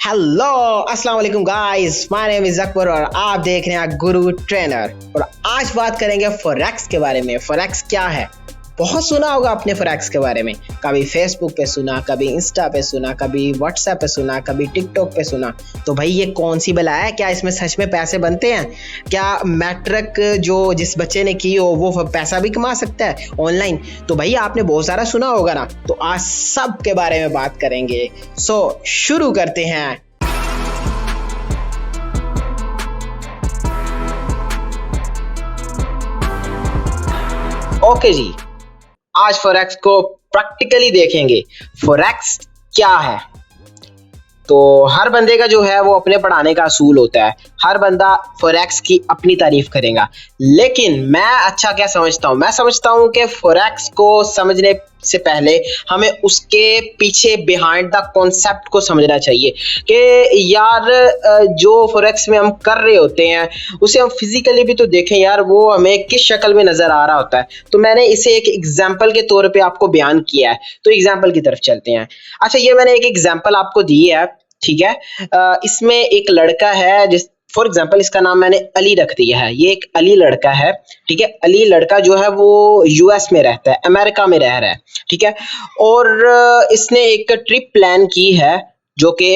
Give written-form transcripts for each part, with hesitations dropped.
Hello अस्सलाम वालेकुम guys, my name is Akbar और आप देख रहे हैं गुरु ट्रेनर। और आज बात करेंगे फॉरेक्स के बारे में। फॉरेक्स क्या है? बहुत सुना होगा आपने फॉरेक्स के बारे में। कभी फेसबुक पे सुना, कभी इंस्टा पे सुना, कभी व्हाट्सएप पे सुना, कभी टिकटॉक पे सुना। तो भाई ये कौन सी बला है? क्या इसमें सच में पैसे बनते हैं? क्या मैट्रिक जो जिस बच्चे ने की हो वो पैसा भी कमा सकता है ऑनलाइन? तो भाई आपने बहुत सारा सुना होगा ना। तो आज सब के बारे में बात करेंगे। सो शुरू करते हैं। ओके जी, आज फॉरेक्स को प्रैक्टिकली देखेंगे। फॉरेक्स क्या है? तो हर बंदे का जो है वो अपने पढ़ाने का असूल होता है। हर बंदा फॉरेक्स की अपनी तारीफ करेगा, लेकिन मैं अच्छा क्या समझता हूँ? मैं समझता हूँ कि फॉरेक्स को समझने से पहले हमें उसके पीछे बिहाइंड द कॉन्सेप्ट को समझना चाहिए कि यार जो फॉरेक्स में हम कर रहे होते हैं उसे हम फिजिकली भी तो देखें यार, वो हमें किस शक्ल में नजर आ रहा होता है। तो मैंने इसे एक एग्जाम्पल के तौर पे आपको बयान किया है। तो एग्जाम्पल की तरफ चलते हैं। अच्छा, ये मैंने एक एग्जाम्पल आपको दी है, ठीक है। इसमें एक लड़का है, जिस फॉर एग्जाम्पल इसका नाम मैंने अली रख दिया है। ये एक अली लड़का है, ठीक है। अली लड़का जो है वो यूएस में रहता है, अमेरिका में रह रहा है, ठीक है। और इसने एक ट्रिप प्लान की है जो कि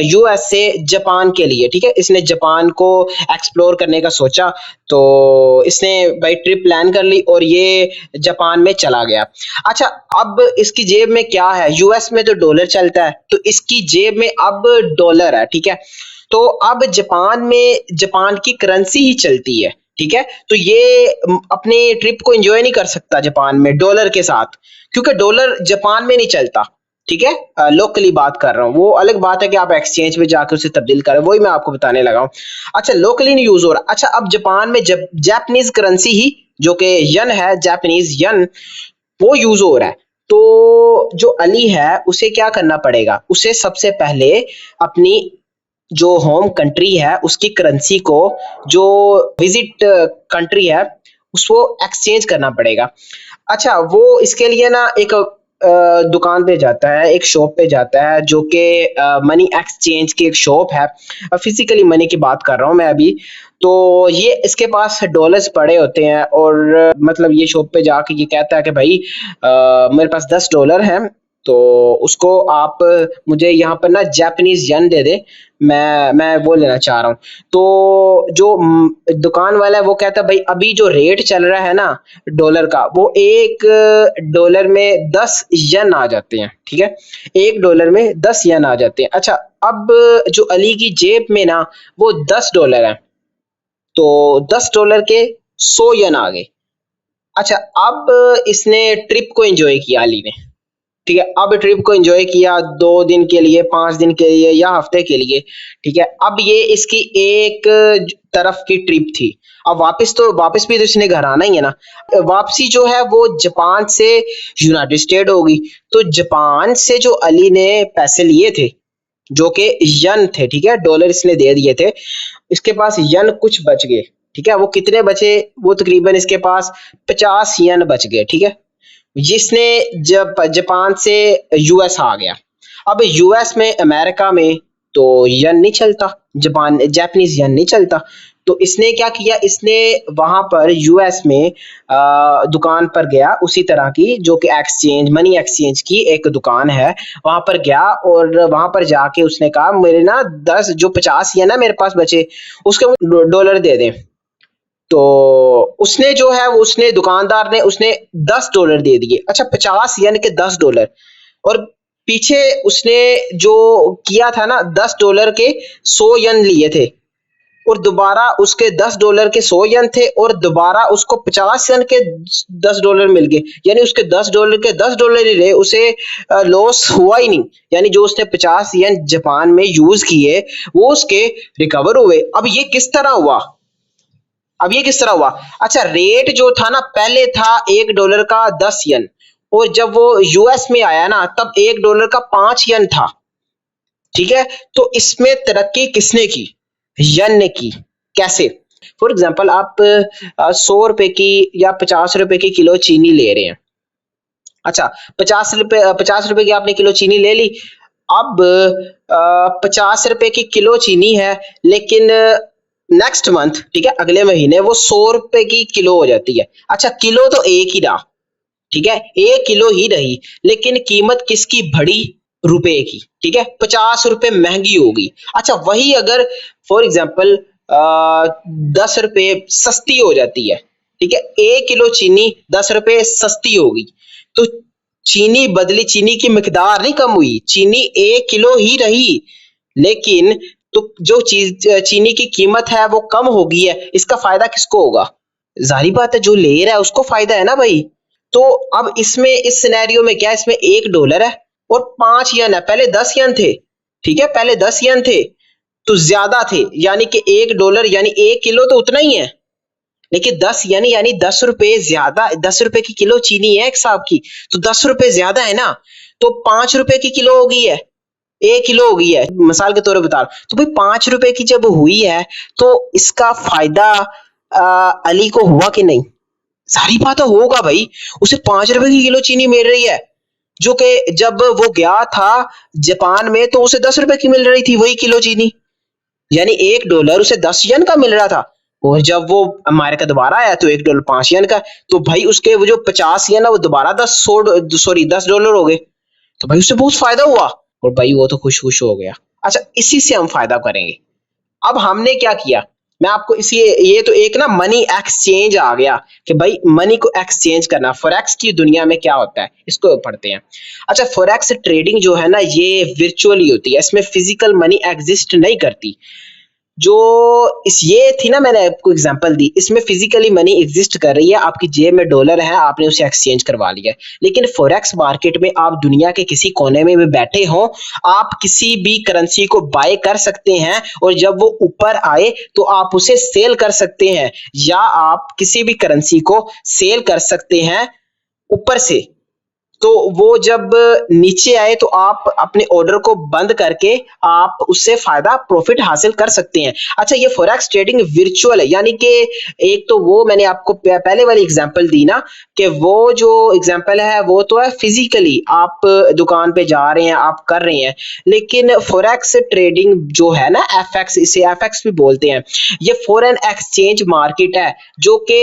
यूएस से जापान के लिए, ठीक है। इसने जापान को एक्सप्लोर करने का सोचा, तो इसने भाई ट्रिप प्लान कर ली और ये जापान में चला गया। अच्छा, अब इसकी जेब में क्या है? यूएस में तो डॉलर चलता है, तो इसकी जेब में अब डॉलर है, ठीक है। तो अब जापान में जापान की करेंसी ही चलती है, ठीक है। तो ये अपने ट्रिप को एंजॉय नहीं कर सकता जापान में डॉलर के साथ, क्योंकि डॉलर जापान में नहीं चलता, ठीक है। लोकली बात कर रहा हूँ। वो अलग बात है कि आप एक्सचेंज में जाकर उसे तब्दील करें, वही मैं आपको बताने लगा हूँ। अच्छा, लोकली नहीं यूज हो रहा। अच्छा, अब जापान में जापानीज करेंसी ही जो कि यन है, जापानीज यन, वो यूज हो रहा है। तो जो अली है उसे क्या करना पड़ेगा? उसे सबसे पहले अपनी जो होम कंट्री है उसकी करेंसी को, जो विजिट कंट्री है, उसको एक्सचेंज करना पड़ेगा। अच्छा, वो इसके लिए ना एक दुकान पे जाता है, एक शॉप पे जाता है जो कि मनी एक्सचेंज की एक शॉप है। फिजिकली मनी की बात कर रहा हूँ मैं अभी। तो ये इसके पास डॉलर्स पड़े होते हैं और मतलब ये शॉप पे जाके ये कहता है कि भाई मेरे पास $10 हैं, तो उसको आप मुझे यहाँ पर ना जापानीज यन दे दे, मैं वो लेना चाह रहा हूँ। तो जो दुकान वाला है वो कहता है भाई अभी जो रेट चल रहा है ना डॉलर का, वो $1 में 10 यन आ जाते हैं, ठीक है। $1 में 10 यन आ जाते हैं। अच्छा, अब जो अली की जेब में ना वो $10 है, तो $10 के 100 यन आ गए। अच्छा, अब इसने ट्रिप को एंजॉय किया अली ने, ठीक है। अब ट्रिप को एंजॉय किया 2 दिन के लिए, 5 दिन के लिए या हफ्ते के लिए, ठीक है। अब ये इसकी एक तरफ की ट्रिप थी। अब वापस भी तो इसने घर आना ही है ना। वापसी जो है वो जापान से यूनाइटेड स्टेट होगी। तो जापान से जो अली ने पैसे लिए थे जो कि यन थे, ठीक है, डॉलर इसने दे दिए थे, इसके पास यन कुछ बच गए, ठीक है। वो कितने बचे? वो तकरीबन इसके पास 50 यन बच गए, ठीक है। जिसने जब जापान से यूएस आ गया। अब यूएस में, अमेरिका में तो यन नहीं चलता, जापानीज यन नहीं चलता। तो इसने क्या किया? इसने वहां पर यूएस में दुकान पर गया, उसी तरह की जो कि मनी एक्सचेंज की एक दुकान है, वहां पर गया और वहां पर जाके उसने कहा मेरे ना 50 यन है मेरे पास बचे, उसके डॉलर दे दें। तो उसने जो है वो उसने दुकानदार ने उसने $10 दे दिए। अच्छा, 50 यन के $10, और पीछे उसने जो किया था ना, $10 के 100 यन लिए थे, और दोबारा उसके $10 के 100 यन थे, और दोबारा उसको 50 यन के $10 मिल गए। यानी उसके $10 के $10 ही रहे, उसे लॉस हुआ ही नहीं। यानी जो उसने 50 यन जापान में यूज किए वो उसके रिकवर हुए। अब ये किस तरह हुआ? अच्छा, रेट जो था ना, पहले था $1 का 10 यन, और जब वो यूएस में आया ना तब $1 का 5 यन था, ठीक है। तो इसमें तरक्की किसने की? यन ने की। कैसे? फॉर एग्जाम्पल आप 100 रुपए की या 50 रुपए की किलो चीनी ले रहे हैं। अच्छा, 50 रुपए की आपने किलो चीनी ले ली। अब 50 रुपए की किलो चीनी है, लेकिन नेक्स्ट मंथ, ठीक है, अगले महीने वो 100 रुपए की किलो हो जाती है। अच्छा, किलो तो एक ही रहा, ठीक है, 1 किलो ही रही, लेकिन कीमत किसकी बढ़ी? रुपए की, ठीक है, 50 रुपए महंगी होगी। अच्छा, वही अगर फॉर एग्जाम्पल 10 रुपए सस्ती हो जाती है, ठीक है, 1 किलो चीनी 10 रुपए सस्ती होगी, तो चीनी बदली, चीनी की मिकदार नहीं कम हुई, चीनी 1 किलो ही रही, लेकिन तो जो चीज चीनी की कीमत है वो कम हो गई है, इसका फायदा किसको होगा? जाहिर बात है, जो ले रहा है उसको फायदा है ना भाई। तो अब इसमें इस सिनेरियो में क्या है, इसमें $1 है और 5 यन है, पहले 10 यन थे, ठीक है, पहले 10 यन थे तो ज्यादा थे, यानी कि $1 यानी 1 किलो तो उतना ही है, लेकिन 10 यन यानी 10 रुपए ज्यादा, 10 रुपए की किलो चीनी है एक हिसाब की, तो 10 रुपए ज्यादा है ना, तो 5 रुपए की किलो हो गई है, 1 किलो हो गई है, मिसाल के तौर पर बता रहा हूं। तो भाई 5 रुपए की जब हुई है तो इसका फायदा अली को हुआ कि नहीं? सारी बात तो होगा भाई, उसे 5 रुपए की किलो चीनी मिल रही है, जो कि जब वो गया था जापान में तो उसे 10 रुपए की मिल रही थी वही किलो चीनी, यानी $1 उसे 10 यन का मिल रहा था, और जब वो अमेरिका दोबारा आया तो $1 5 यन का, तो भाई उसके वो जो 50 यन है वो दोबारा 10 $10 हो गए, तो भाई उससे बहुत फायदा हुआ, और भाई वो तो खुश खुश हो गया। अच्छा, इसी से हम फायदा करेंगे। अब हमने क्या किया, मैं आपको इसी, ये तो एक ना मनी एक्सचेंज आ गया कि भाई मनी को एक्सचेंज करना, फॉरेक्स की दुनिया में क्या होता है इसको पढ़ते हैं। अच्छा, फॉरेक्स ट्रेडिंग जो है ना ये वर्चुअली होती है, इसमें फिजिकल मनी एग्जिस्ट नहीं करती। जो इस ये थी ना, मैंने आपको एग्जांपल दी, इसमें फिजिकली मनी एग्जिस्ट कर रही है, आपकी जेब में डॉलर है, आपने उसे एक्सचेंज करवा लिया। लेकिन फॉरेक्स मार्केट में आप दुनिया के किसी कोने में भी बैठे हो, आप किसी भी करेंसी को बाय कर सकते हैं, और जब वो ऊपर आए तो आप उसे सेल कर सकते हैं, या आप किसी भी करेंसी को सेल कर सकते हैं ऊपर से, तो वो जब नीचे आए तो आप अपने ऑर्डर को बंद करके आप उससे फायदा प्रॉफिट हासिल कर सकते हैं। अच्छा, ये फॉरेक्स ट्रेडिंग वर्चुअल है, यानी कि एक तो वो मैंने आपको पहले वाली एग्जांपल दी ना, कि वो जो एग्जांपल है वो तो है फिजिकली आप दुकान पे जा रहे हैं, आप कर रहे हैं, लेकिन फॉरेक्स ट्रेडिंग जो है ना, एफएक्स, इसे एफएक्स भी बोलते हैं, ये फॉरेन एक्सचेंज मार्केट है, जो कि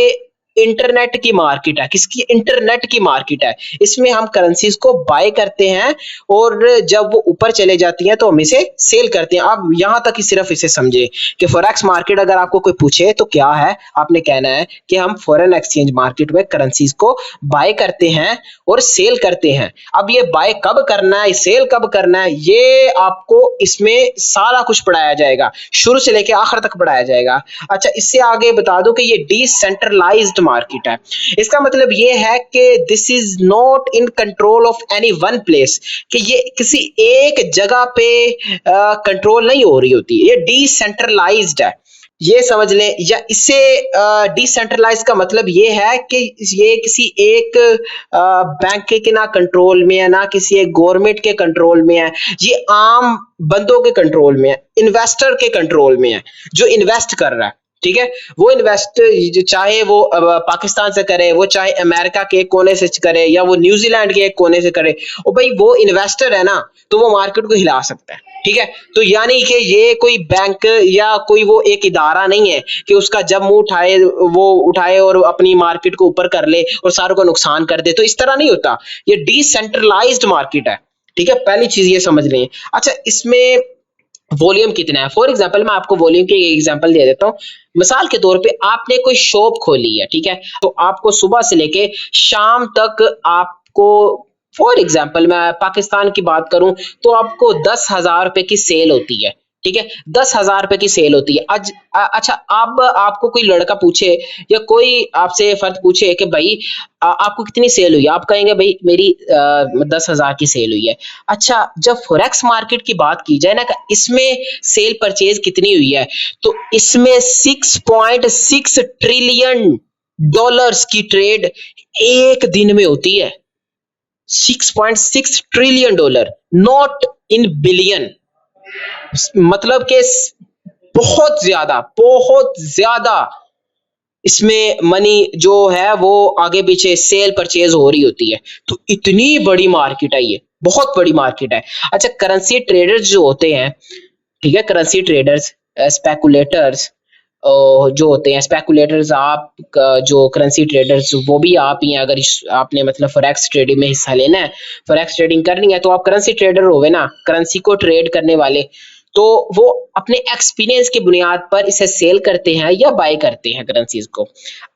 इंटरनेट की मार्केट है। किसकी? इंटरनेट की मार्केट है। इसमें हम करेंसीज को बाय करते हैं, और जब वो ऊपर चले जाती हैं तो हम इसे सेल करते हैं। आप यहां तक ही सिर्फ इसे समझे कि फॉरेक्स मार्केट अगर आपको कोई पूछे तो क्या है, आपने कहना है कि हम फॉरेन एक्सचेंज मार्केट में करेंसीज को बाय करते हैं और सेल करते हैं। अब ये बाय कब करना है, सेल कब करना है, ये आपको इसमें सारा कुछ पढ़ाया जाएगा, शुरू से लेकर आखिर तक पढ़ाया जाएगा। अच्छा, इससे आगे बता दूं कि ये डिसेंट्रलाइज्ड मार्केट है। इसका मतलब ये है कि this is not in control of any one place, कि ये किसी एक जगह पे कंट्रोल नहीं हो रही होती, ये डिसेंट्रलाइज्ड है, ये समझ लें। या इससे डिसेंट्रलाइज का मतलब ये है कि ये किसी एक बैंक के ना कंट्रोल में है, ना किसी एक गवर्नमेंट के कंट्रोल में है, ये आम बंदों के कंट्रोल में है, इन्वेस्टर के कंट्रोल में है, जो इन्वेस्ट कर रहा है, ठीक है, वो इन्वेस्ट चाहे वो पाकिस्तान से करे, वो चाहे अमेरिका के एक कोने से करे, या वो न्यूजीलैंड के एक कोने से करे, और भाई वो इन्वेस्टर है ना, तो वो मार्केट को हिला सकता है, ठीक है। तो यानी कि ये कोई बैंक या कोई वो एक इदारा नहीं है कि उसका जब मुंह उठाए वो उठाए और अपनी मार्केट को ऊपर कर ले और सारों को नुकसान कर दे, तो इस तरह नहीं होता, ये डिसेंट्रलाइज्ड मार्केट है, ठीक है, पहली चीज ये समझ लें। अच्छा, इसमें वॉल्यूम कितना है, फॉर एग्जाम्पल मैं आपको वॉल्यूम की एग्जाम्पल दे देता हूँ। मिसाल के तौर पे आपने कोई शॉप खोली है, ठीक है, तो आपको सुबह से लेके शाम तक आपको, फॉर एग्जाम्पल मैं पाकिस्तान की बात करूं तो आपको 10,000 रुपए की सेल होती है, ठीक है, 10,000 रुपए की सेल होती है। अच्छा, अब आपको कोई लड़का पूछे या कोई आपसे फर्द पूछे कि भाई आपको कितनी सेल हुई है, आप कहेंगे भाई मेरी 10,000 की सेल हुई है। अच्छा, जब फॉरेक्स मार्केट की बात की जाए ना कि इसमें सेल परचेज कितनी हुई है, तो इसमें 6.6 ट्रिलियन डॉलर्स की ट्रेड एक दिन में होती है। 6.6 trillion dollar, not in billion, मतलब कि बहुत ज्यादा, बहुत ज्यादा इसमें मनी जो है वो आगे पीछे सेल परचेज हो रही होती है। तो इतनी बड़ी मार्केट है ये, बहुत बड़ी मार्केट है। अच्छा, करेंसी ट्रेडर्स जो होते हैं, ठीक है, करेंसी ट्रेडर्स, स्पेकुलेटर्स जो होते हैं स्पेकुलेटर्स, आप जो करेंसी ट्रेडर्स वो भी आप ही हैं। अगर आपने मतलब फॉरेक्स ट्रेडिंग में हिस्सा लेना है, फॉरेक्स ट्रेडिंग करनी है, तो आप करेंसी ट्रेडर होगे ना, करेंसी को ट्रेड करने वाले। तो वो अपने एक्सपीरियंस की बुनियाद पर इसे सेल करते हैं या बाय करते हैं करेंसीज को।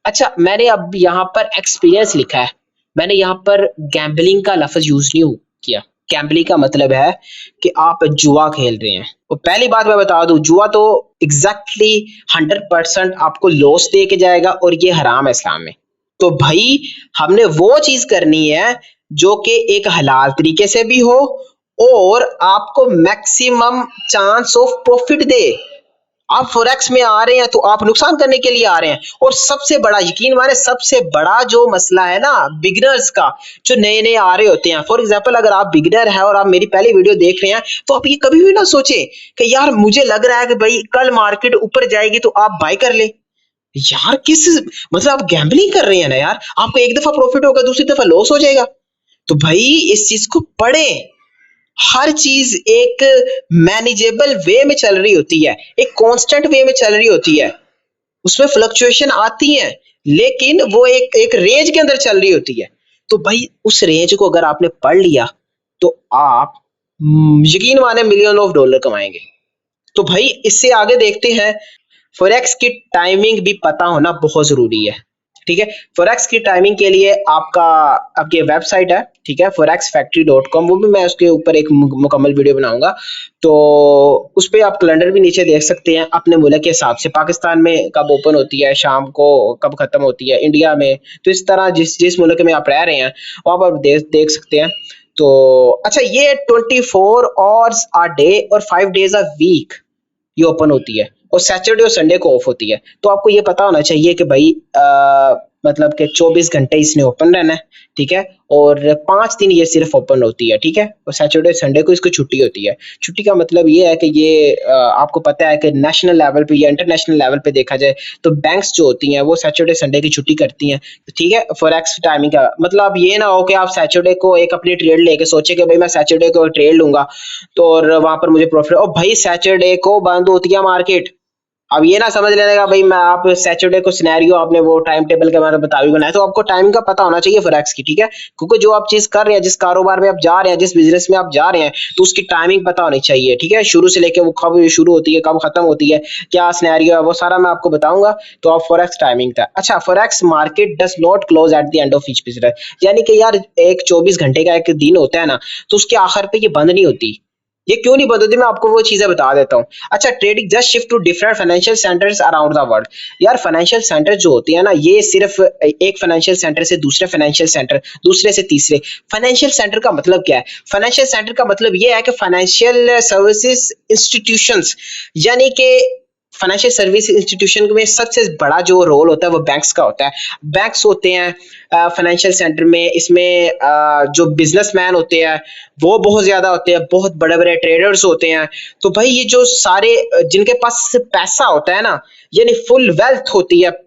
अच्छा, मैंने अब यहाँ पर एक्सपीरियंस लिखा है, मैंने यहाँ पर गैम्बलिंग का लफ्ज यूज नहीं किया। गैम्बलिंग का मतलब है कि आप जुआ खेल रहे हैं। तो पहली बात मैं बता दूं, जुआ तो एग्जैक्टली 100% आपको लॉस दे के जाएगा, और ये हराम है इस्लाम में। तो भाई हमने वो चीज करनी है जो कि एक हलाल तरीके से भी हो और आपको मैक्सिमम चांस ऑफ प्रॉफिट दे। आप फॉरेक्स में आ रहे हैं तो आप नुकसान करने के लिए आ रहे हैं। और सबसे बड़ा, यकीन माने, सबसे बड़ा जो मसला है ना बिगिनर्स का, जो नए नए आ रहे होते हैं, फॉर एग्जांपल अगर आप बिगिनर है और आप मेरी पहली वीडियो देख रहे हैं, तो आप ये कभी भी ना सोचे कि यार मुझे लग रहा है कि भाई कल मार्केट ऊपर जाएगी तो आप बाय कर ले। यार किस, मतलब आप गैम्बलिंग कर रहे हैं ना यार, आपको एक दफा प्रॉफिट होगा, दूसरी दफा लॉस हो जाएगा। तो भाई इस चीज को पढ़ें। हर चीज एक मैनेजेबल वे में चल रही होती है, एक कांस्टेंट वे में चल रही होती है। उसमें फ्लक्चुएशन आती है, लेकिन वो एक एक रेंज के अंदर चल रही होती है। तो भाई उस रेंज को अगर आपने पढ़ लिया तो आप यकीन माने मिलियन ऑफ डॉलर कमाएंगे। तो भाई इससे आगे देखते हैं, फॉरेक्स की टाइमिंग भी पता होना बहुत जरूरी है। ठीक है, फॉरेक्स की टाइमिंग के लिए आपका आपकी वेबसाइट है, ठीक है, forexfactory.com, वो भी मैं उसके ऊपर एक मुकम्मल वीडियो बनाऊंगा। तो उस पर आप कैलेंडर भी नीचे देख सकते हैं अपने मुल्क के हिसाब से, पाकिस्तान में कब ओपन होती है, शाम को कब खत्म होती है, इंडिया में। तो इस तरह जिस जिस मुल्क में आप रह रहे हैं वहां पर देख सकते हैं। तो अच्छा, ये 24 आवर्स अ डे और 5 डेज अ वीक ये ओपन होती है, और सैटरडे और संडे को ऑफ होती है। तो आपको ये पता होना चाहिए कि भाई मतलब कि 24 घंटे इसने ओपन रहना है, ठीक है, और 5 दिन ये सिर्फ ओपन होती है, ठीक है, और सैटरडे संडे को इसको छुट्टी होती है। छुट्टी का मतलब ये है कि ये आपको पता है कि नेशनल लेवल पे या इंटरनेशनल लेवल पे देखा जाए तो बैंक्स जो होती हैं वो सैटरडे संडे की छुट्टी करती हैं। तो ठीक है, फॉरेक्स टाइमिंग का मतलब ये ना हो कि आप सैटरडे को एक अपनी ट्रेड लेके सोचे कि भाई मैं सैटरडे को ट्रेड लूंगा, तो और वहां पर मुझे प्रॉफिट, और भाई सैटरडे को बंद होती है मार्केट। अब ये ना समझ लेने का भाई मैं, आप सैटरडे को सिनेरियो आपने वो टाइम टेबल के बारे में बता भी बनाया, तो आपको टाइम का पता होना चाहिए फॉरेक्स की, ठीक है, क्योंकि जो आप चीज कर रहे हैं, जिस कारोबार में आप जा रहे हैं, जिस बिजनेस में आप जा रहे हैं, तो उसकी टाइमिंग पता होनी चाहिए, ठीक है, शुरू से लेके वो कब शुरू होती है, कब खत्म होती है, क्या सिनेरियो है, वो सारा मैं आपको बताऊंगा। तो आप फॉरेक्स टाइमिंग था। अच्छा, forex market does not close at the end of each business, यानी कि यार एक 24 घंटे का एक दिन होता है ना, तो उसके आखिर पे ये बंद नहीं होती। ये क्यों नहीं बदलती, मैं आपको वो चीजें बता देता हूँ। अच्छा, trading just shift to different financial centres around the world. यार फाइनेंशियल सेंटर जो होती है ना, ये सिर्फ एक फाइनेंशियल सेंटर से दूसरे फाइनेंशियल सेंटर, दूसरे से तीसरे। फाइनेंशियल सेंटर का मतलब क्या है? फाइनेंशियल सेंटर का मतलब ये है कि फाइनेंशियल सर्विसेज इंस्टीट्यूशंस, यानी कि फाइनेंशियल सर्विस इंस्टीट्यूशन में सबसे बड़ा जो रोल होता है वो बैंक्स का होता है। बैंक्स होते हैं फाइनेंशियल सेंटर में, इसमें जो बिजनेसमैन होते हैं वो बहुत ज्यादा होते हैं, बहुत बड़े बड़े ट्रेडर्स होते हैं। तो भाई ये जो सारे जिनके पास पैसा होता है ना, यानी फुल वेल्थ होती है,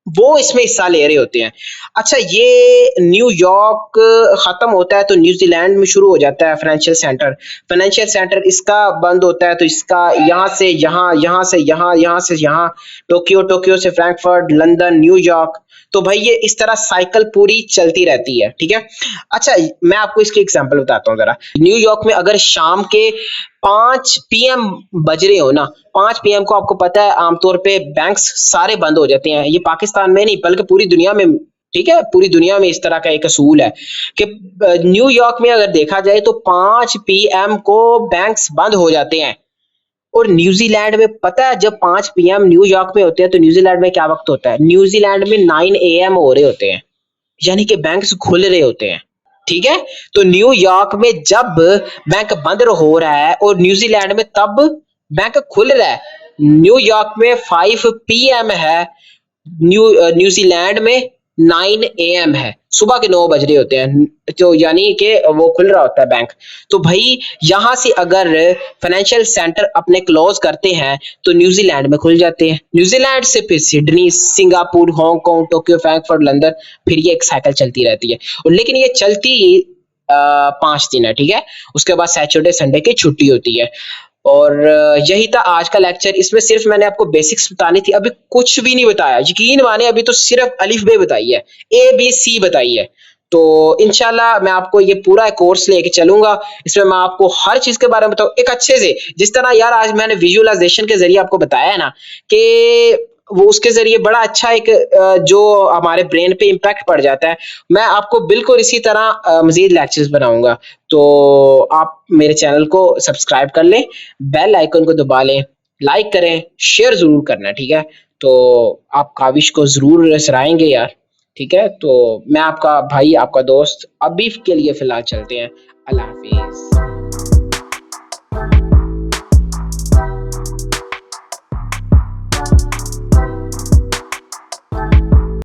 वो इसमें हिस्सा ले रहे होते हैं। अच्छा, ये न्यूयॉर्क खत्म होता है तो न्यूजीलैंड में शुरू हो जाता है फाइनेंशियल सेंटर। फाइनेंशियल सेंटर इसका बंद होता है तो इसका यहाँ से यहाँ, यहाँ से यहाँ, यहाँ से यहाँ, टोक्यो, टोक्यो से फ्रैंकफर्ट, लंदन, न्यूयॉर्क। तो भाई ये इस तरह साइकिल पूरी चलती रहती है, ठीक है। अच्छा, मैं आपको इसकी एग्जांपल बताता हूँ जरा। न्यूयॉर्क में अगर शाम के 5 PM बज रहे हो ना, 5 PM को आपको पता है आमतौर पे बैंक्स सारे बंद हो जाते हैं। ये पाकिस्तान में नहीं बल्कि पूरी दुनिया में, ठीक है, पूरी दुनिया में इस तरह का एक असूल है कि न्यूयॉर्क में अगर देखा जाए तो 5 PM को बैंक्स बंद हो जाते हैं। और न्यूजीलैंड में पता है जब 5 PM न्यूयॉर्क में होते हैं तो न्यूजीलैंड में क्या वक्त होता है? न्यूजीलैंड में 9 AM हो रहे होते हैं, यानी कि बैंक्स खुल रहे होते हैं, ठीक है। तो न्यूयॉर्क में जब बैंक बंद हो रहा है और न्यूजीलैंड में तब बैंक खुल रहा है। न्यूयॉर्क में 5 PM है, न्यूजीलैंड में 9 AM है, सुबह के 9 बज रहे होते हैं, तो यानी कि वो खुल रहा होता है बैंक। तो भाई यहाँ से अगर फाइनेंशियल सेंटर अपने क्लोज करते हैं तो न्यूजीलैंड में खुल जाते हैं, न्यूजीलैंड से फिर Sydney, Singapore, Hong Kong, Tokyo, Frankfurt, London, फिर ये एक साइकिल चलती रहती है। और लेकिन ये चलती 5 दिन है, ठीक है। उसके बाद सैटरडे संडे की छुट्टी होती है। और यही था आज का लेक्चर। इसमें सिर्फ मैंने आपको बेसिक्स बतानी थी, अभी कुछ भी नहीं बताया, यकीन माने अभी तो सिर्फ अलिफ बे बताई है, ABC बताई है। तो इंशाल्लाह मैं आपको ये पूरा कोर्स लेके चलूंगा, इसमें मैं आपको हर चीज के बारे में बताऊँ एक अच्छे से, जिस तरह यार आज मैंने विजुअलाइजेशन के जरिए आपको बताया है ना, कि वो उसके जरिए बड़ा अच्छा एक जो हमारे ब्रेन पे इम्पैक्ट पड़ जाता है। मैं आपको बिल्कुल इसी तरह मजीद लेक्चर्स बनाऊंगा। तो आप मेरे चैनल को सब्सक्राइब कर लें, बेल आइकन को दबा लें, लाइक करें, शेयर जरूर करना, ठीक है। तो आप काविश को जरूर सराहेंगे यार, ठीक है। तो मैं आपका भाई, आपका दोस्त, अभी के लिए फिलहाल चलते हैं। अल्लाह हाफिज।